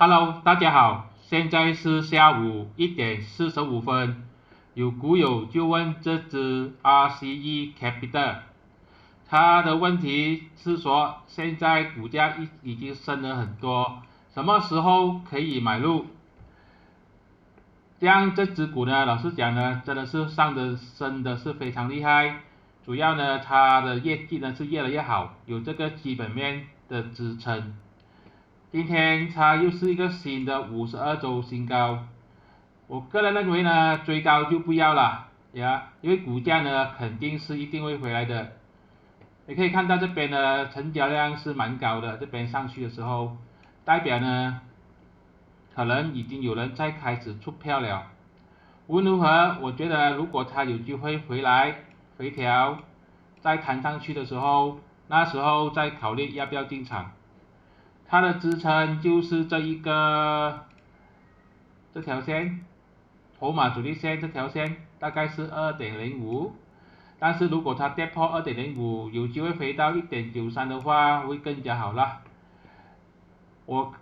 Hello，大家好，现在是下午1点45分。有股友就问这只 RCE Capital，它的问题是说现在股价已经升了很多，什么时候可以买入？这只股呢，老实讲呢，真的是升的是非常厉害。主要呢，它的业绩呢是越来越好，有这个基本面的支撑。今天它又是一个新的52周新高，我个人认为呢，追高就不要了呀，因为股价呢肯定是一定会回来的。你可以看到这边的成交量是蛮高的，这边上去的时候，代表呢可能已经有人在开始出票了。无论如何，我觉得如果它有机会回来回调，再弹上去的时候，那时候再考虑要不要进场。它的支撑就是这条线，筹码阻力线这条线大概是2.05，但是如果它跌破2.05，有机会回到1.93的话，会更加好啦。我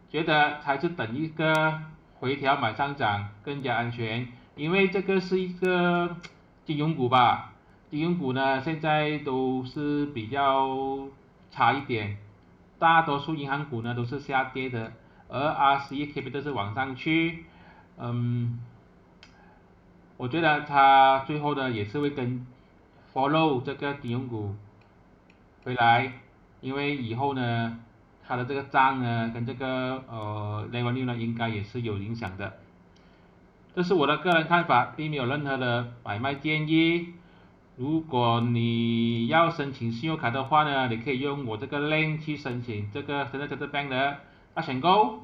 觉得还是等一个回调买上涨更加安全，因为这个是一个金融股吧，金融股呢现在都是比较差一点，大多数银行股呢都是下跌的，而 RCE Capital 是往上去。我觉得它最后呢也是会follow 这个金融股回来，因为以后呢它的这个账呢跟这个revenue 呢应该也是有影响的。这是我的个人看法，并没有任何的买卖建议。如果你要申请信用卡的话呢，你可以用我这个 link 去申请这个 Standard Bank 的大选购，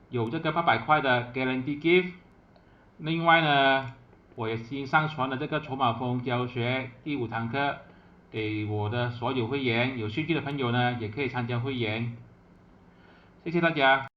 有这个800块的 guarantee gift。另外呢，我也已经上传了这个筹码峰教学第5堂课给我的所有会员，有兴趣的朋友呢也可以参加会员。谢谢大家。